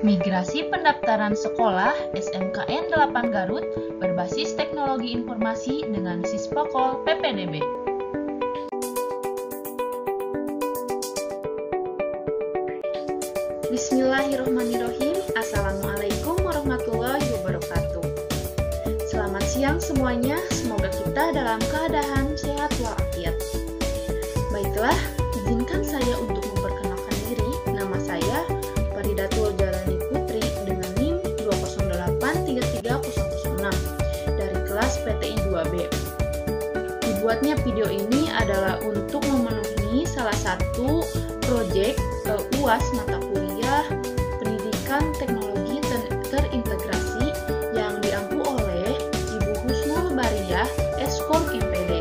Migrasi pendaftaran sekolah SMKN 8 Garut berbasis teknologi informasi dengan Sisfokol PPDB. Bismillahirrahmanirrahim. Assalamualaikum warahmatullahi wabarakatuh. Selamat siang semuanya, semoga kita dalam keadaan sehat walafiat. Baiklah, izinkan saya untuk memperkenalkan diri. Nama saya Faridatul Jalani Putri dengan NIM 208-33006 dari kelas PTI 2B. Dibuatnya video ini adalah untuk memenuhi salah satu proyek UAS mata kuliah Pendidikan Teknologi Terintegrasi yang diampu oleh Ibu Husnul Bariyah, Eskom IPD.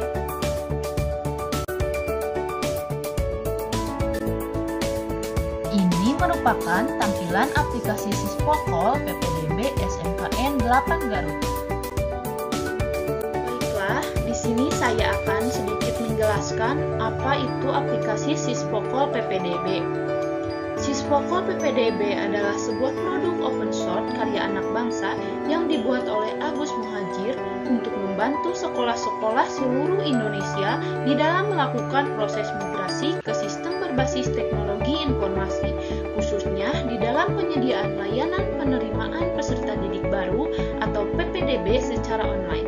Ini merupakan tampilan aplikasi Sisfokol PPDB SMKN 8 Garut. Baiklah, di sini saya akan sedikit menjelaskan apa itu aplikasi Sisfokol PPDB. Sisfokol PPDB adalah sebuah produk open source karya anak bangsa yang dibuat oleh Agus Muhajir untuk membantu sekolah-sekolah seluruh Indonesia di dalam melakukan proses migrasi ke sistem berbasis teknologi informasi, khususnya di dalam penyediaan layanan penerimaan peserta didik baru atau PPDB secara online.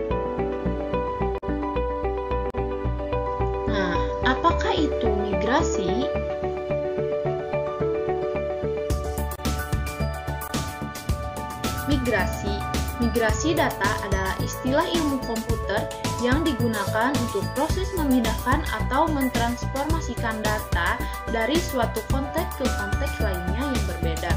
Nah, apakah itu migrasi? Migrasi data adalah istilah ilmu komputer yang digunakan untuk proses memindahkan atau mentransformasikan data dari suatu konteks ke konteks lainnya yang berbeda.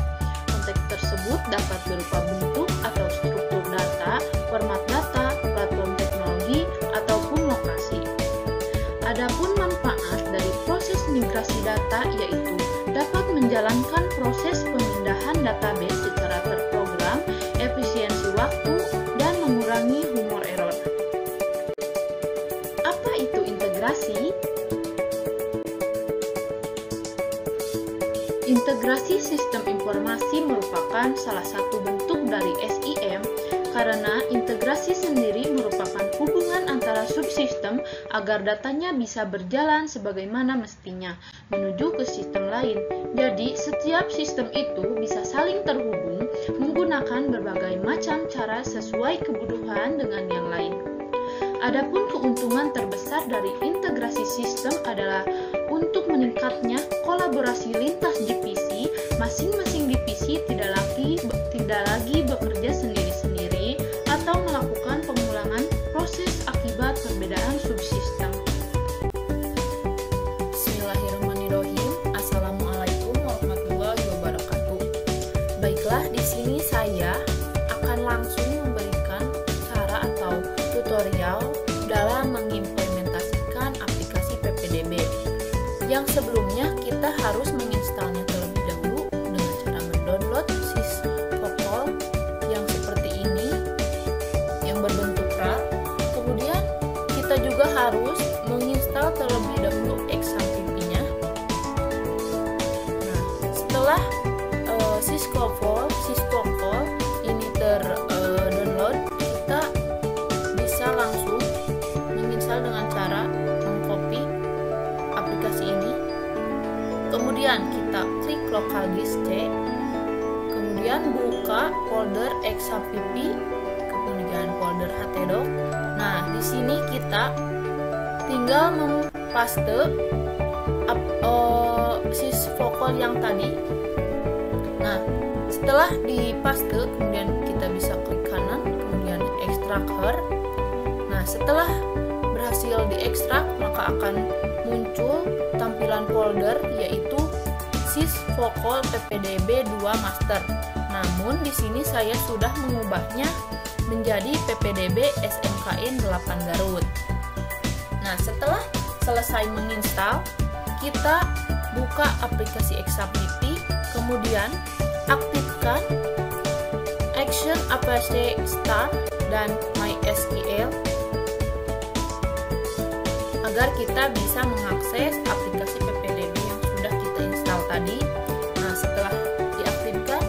Konteks tersebut dapat berupa bentuk atau struktur data, format data, platform teknologi, ataupun lokasi. Adapun manfaat dari proses migrasi data yaitu dapat menjalankan proses pemindahan database secara terprogram, efisiensi waktu, dan mengurangi humor error. Apa itu integrasi? Integrasi sistem informasi merupakan salah satu bentuk dari SIM karena integrasi sendiri merupakan hubungan antara subsistem agar datanya bisa berjalan sebagaimana mestinya menuju ke sistem lain. Jadi, setiap sistem itu bisa saling terhubung menggunakan berbagai macam cara sesuai kebutuhan dengan yang lain. Adapun keuntungan terbesar dari integrasi sistem adalah untuk meningkatnya kolaborasi lintas divisi, masing-masing divisi tidak lagi bekerja sendiri-sendiri atau melakukan pengulangan proses akibat perbedaan subsistem. Bismillahirrahmanirrahim. Assalamualaikum warahmatullahi wabarakatuh. Baiklah, di sini saya akan langsung memberikan cara atau tutorial dalam mengimplementasikan aplikasi PPDB. Yang sebelumnya kita harus menginstalnya terlebih dahulu dengan cara mendownload Sisfokol yang seperti ini, yang berbentuk RAR. Kemudian kita juga harus menginstal terlebih dahulu XAMPP-nya. Nah, setelah Sisfokol ini terdownload, kita bisa langsung menginstal dengan cara mengcopy aplikasi ini. Kemudian kita klik local disk C, kemudian buka folder XAMPP, kemudian folder htdoc. Nah, di sini kita tinggal mempaste Sisfokol yang tadi. Nah, setelah dipaste, kemudian kita bisa klik kanan, kemudian ekstrak her. Nah, setelah berhasil diekstrak, maka akan muncul tampilan folder yaitu Sisfokol PPDB 2 Master. Namun di sini saya sudah mengubahnya menjadi PPDB SMKN 8 Garut. Nah, setelah selesai menginstal, kita buka aplikasi XAMPP, kemudian aktifkan Action Apache Start dan MySQL agar kita bisa mengakses aplikasi PPDB yang sudah kita install tadi. Nah, setelah diaktifkan,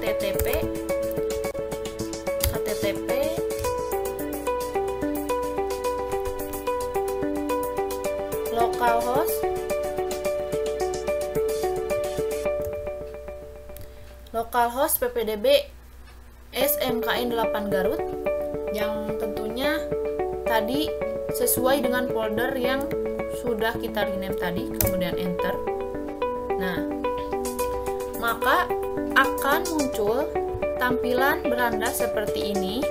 http localhost ppdb SMKN 8 Garut, yang tentunya tadi sesuai dengan folder yang sudah kita rename tadi, kemudian enter. Nah, maka akan muncul tampilan beranda seperti ini.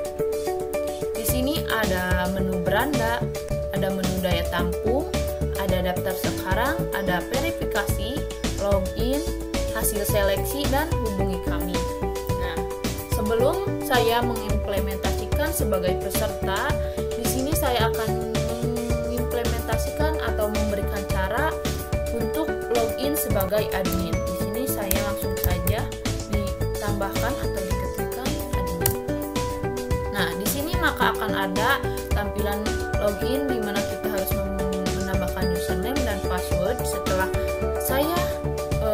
Di sini ada menu beranda, ada menu daya tampung, ada daftar sekarang, ada verifikasi, login, hasil seleksi, dan hubungi kami. Nah, sebelum saya mengimplementasikan sebagai peserta, di sini saya akan mengimplementasikan atau memberikan cara untuk login sebagai admin. Di sini saya langsung saja ditambahkan atau diketikkan admin. Nah, di sini maka akan ada tampilan login di mana kita harus menambahkan username dan password. Setelah saya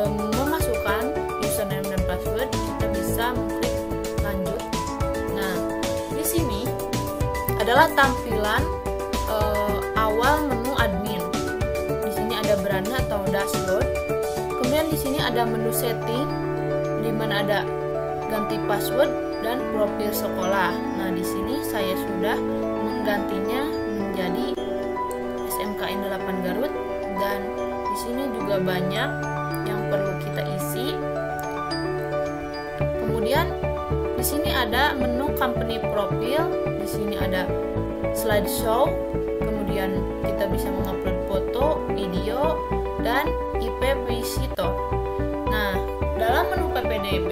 memasukkan username dan password, kita bisa mengklik lanjut. Nah, di sini adalah tampilan awal menu admin. Di sini ada beranda atau dashboard. Kemudian di sini ada menu setting, di mana ada ganti password dan profil sekolah. Nah, di sini saya sudah menggantinya menjadi SMKN 8 Garut, dan di sini juga banyak yang perlu kita isi. Kemudian di sini ada menu company profile, di sini ada slideshow, kemudian kita bisa mengupload foto, video, dan IP visitor. Nah, dalam menu PPDB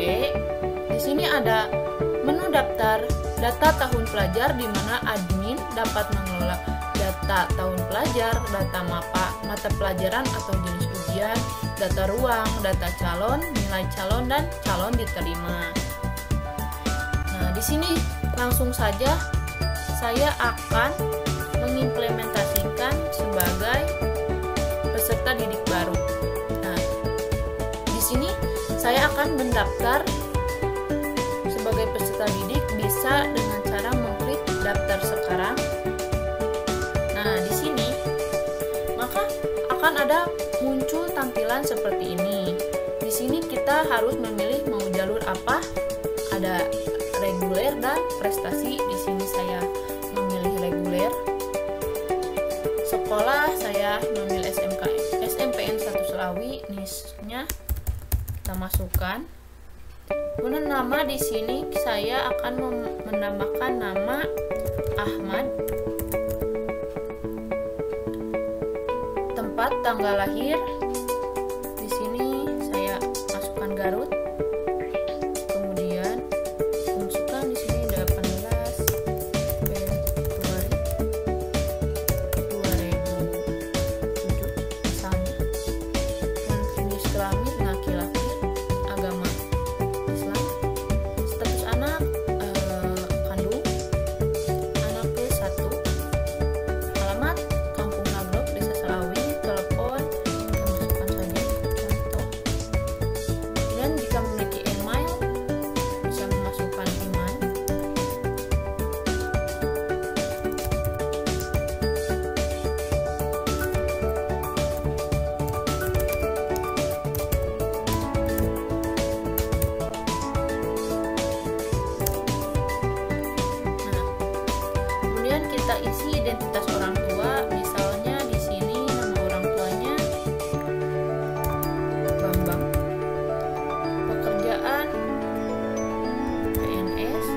di sini ada menu daftar data tahun pelajar, di mana admin dapat mengelola data tahun pelajar, data mata pelajaran atau jenis ujian, data ruang, data calon, nilai calon, dan calon diterima. Nah, di sini langsung saja saya akan mengimplementasikan sebagai peserta didik baru. Nah, di sini saya akan mendaftar sebagai peserta didik bisa dengan cara mengklik daftar sekarang. Nah, di sini maka akan ada muncul tampilan seperti ini. Di sini kita harus memilih mau jalur apa. Ada reguler dan prestasi. Di sini saya memilih reguler. Sekolah saya memilih SMPN 1 Selawi, NIS-nya kita masukkan. Kemudian nama, di sini saya akan menambahkan nama Ahmad. Tempat tanggal lahir, di sini saya masukkan Garut. Kemudian masukkan di sini 18 Februari 2007 misalnya. Dan jenis kelamin laki-laki, agama Islam, status anak kandung, anak ke-1, alamat Kampung Nagrog, Desa Selawi, telepon kita masukkan saja contoh. Dan jika memiliki email bisa memasukkan email. Kemudian kita isi identitas orang tua, misalnya di sini nama orang tuanya Bambang, pekerjaan PNS,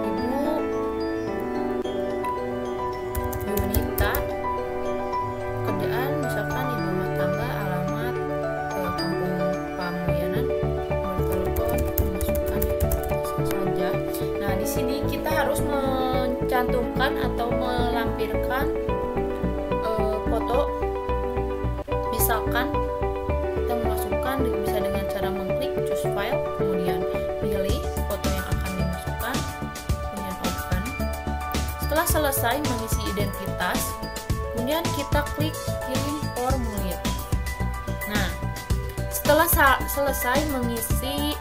Ibu Yunita, pekerjaan misalkan ibu rumah tangga, alamat Kampung Pamuyanan, nomor telepon masukkan saja. Nah, di sini kita harus mencantumkan atau melampirkan foto. Misalkan kita memasukkan bisa dengan cara mengklik choose file, kemudian pilih foto yang akan dimasukkan, kemudian open. Setelah selesai mengisi identitas, kemudian kita klik kirim formulir. Nah, setelah selesai mengisi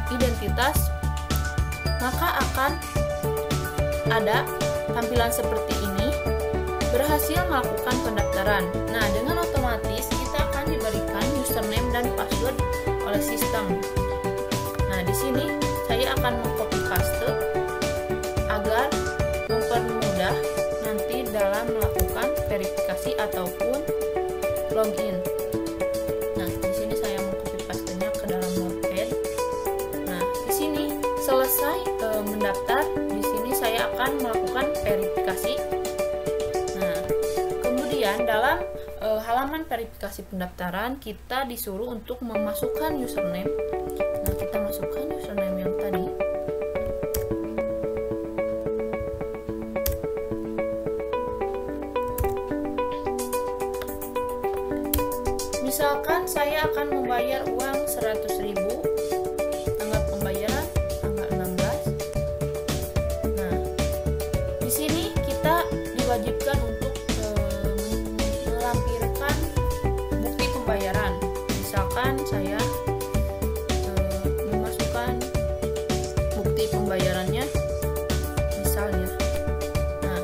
identitas identitas, maka akan ada tampilan seperti ini, berhasil melakukan pendaftaran. Nah, dengan otomatis kita akan diberikan username dan password oleh sistem. Nah, di sini saya akan mengcopy paste agar mempermudah nanti dalam melakukan verifikasi ataupun login. Nah, di sini saya mengcopy pastenya ke dalam Notepad. Nah, di sini selesai mendaftar, di sini saya akan melakukan verifikasi. Nah, kemudian dalam halaman verifikasi pendaftaran kita disuruh untuk memasukkan username. Nah, kita masukkan username yang tadi. Misalkan saya akan membayar uang 100.000, tanggal pembayaran tanggal 16. Nah, di sini kita diwajibkan untuk melampirkan bukti pembayaran. Misalkan saya memasukkan bukti pembayarannya, misalnya. Nah,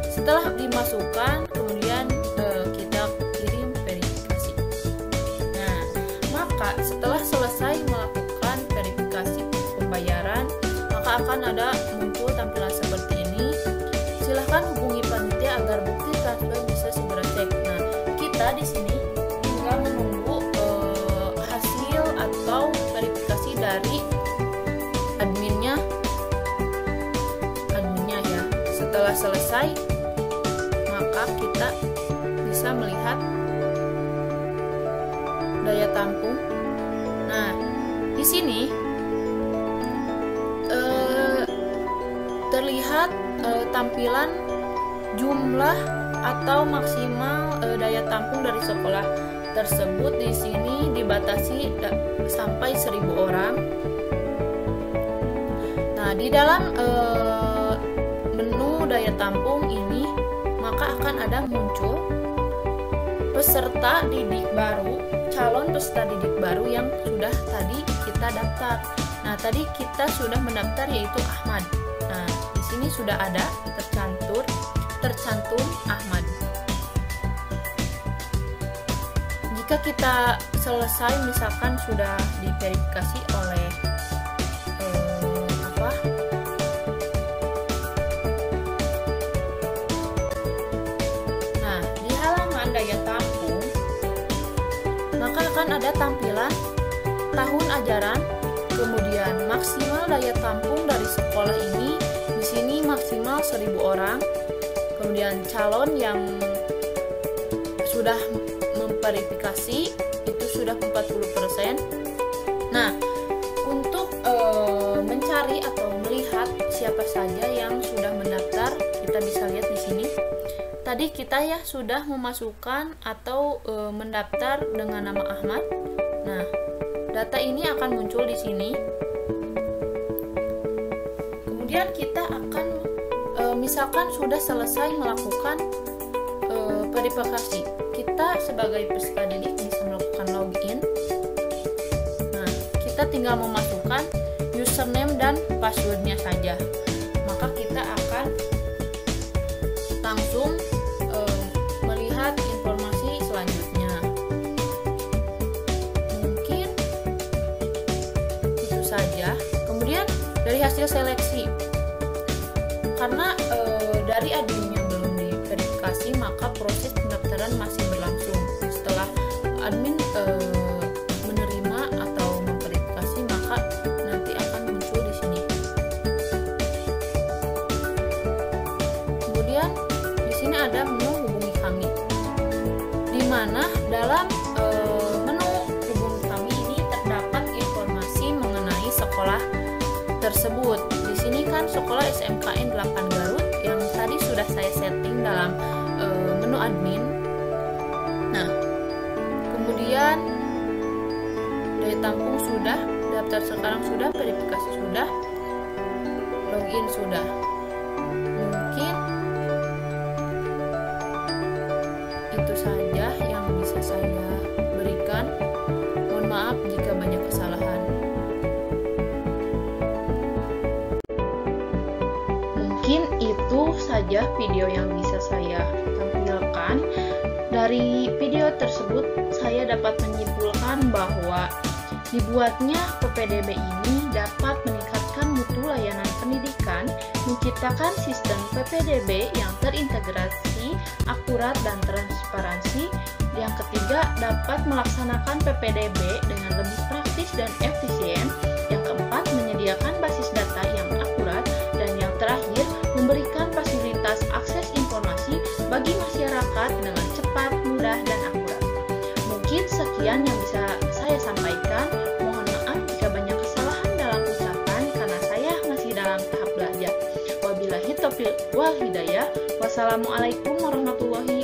setelah dimasukkan, kemudian kita kirim verifikasi. Nah, maka setelah selesai melakukan verifikasi pembayaran, maka akan ada muncul tampilan seperti ini. Silahkan hubungi panitia agar bukti transfer bisa segera cek. Nah, kita di sini tinggal menunggu hasil atau verifikasi dari adminnya ya. Setelah selesai, maka kita bisa melihat daya tampung. Nah, di sini terlihat tampilan jumlah atau maksimal daya tampung dari sekolah tersebut. Di sini dibatasi sampai 1.000 orang. Nah, di dalam menu daya tampung ini maka akan ada muncul peserta didik baru, calon peserta didik baru yang sudah tadi kita daftar. Nah, tadi kita sudah mendaftar yaitu Ahmad. Nah, di sini sudah ada tercantum Ahmad. Jika kita selesai, misalkan sudah diverifikasi oleh Nah, di halaman daya tampung maka akan ada tampilan tahun ajaran, kemudian maksimal daya tampung dari sekolah ini. Di sini maksimal 1.000 orang. Kemudian calon yang sudah memverifikasi itu sudah 40%. Nah, untuk mencari atau melihat siapa saja yang sudah mendaftar, kita bisa lihat di sini. Tadi kita ya sudah memasukkan atau mendaftar dengan nama Ahmad. Nah, data ini akan muncul di sini. Kemudian kita akan misalkan sudah selesai melakukan verifikasi, kita sebagai peserta didik bisa melakukan login. Nah, kita tinggal memasukkan username dan passwordnya saja, maka kita akan langsung melihat informasi selanjutnya. Mungkin itu saja. Kemudian dari hasil seleksi, karena dari adminnya belum diverifikasi, maka proses pendaftaran masih berlangsung. Setelah admin menerima atau memverifikasi, maka nanti akan muncul di sini. Kemudian di sini ada menu hubungi kami, di mana dalam menu hubungi kami ini terdapat informasi mengenai sekolah tersebut. Di sini kan sekolah SMKN 8 Garut yang tadi sudah saya setting dalam menu admin. Nah, kemudian daya tampung sudah, daftar sekarang sudah, verifikasi sudah, login sudah. Mungkin itu saja yang bisa saya berikan. Mohon maaf jika banyak kesalahan. saja video yang bisa saya tampilkan. Dari video tersebut, saya dapat menyimpulkan bahwa dibuatnya PPDB ini dapat meningkatkan mutu layanan pendidikan, menciptakan sistem PPDB yang terintegrasi, akurat, dan transparansi. Yang ketiga, dapat melaksanakan PPDB dengan lebih praktis dan efisien. Yang keempat, menyediakan basis data yang akurat. Dan yang terakhir, memberikan fasilitas akses informasi bagi masyarakat dengan cepat, mudah, dan akurat. Mungkin sekian yang bisa saya sampaikan. Mohon maaf jika banyak kesalahan dalam ucapan karena saya masih dalam tahap belajar. Wabillahi taufiq wal hidayah. Wassalamualaikum warahmatullahi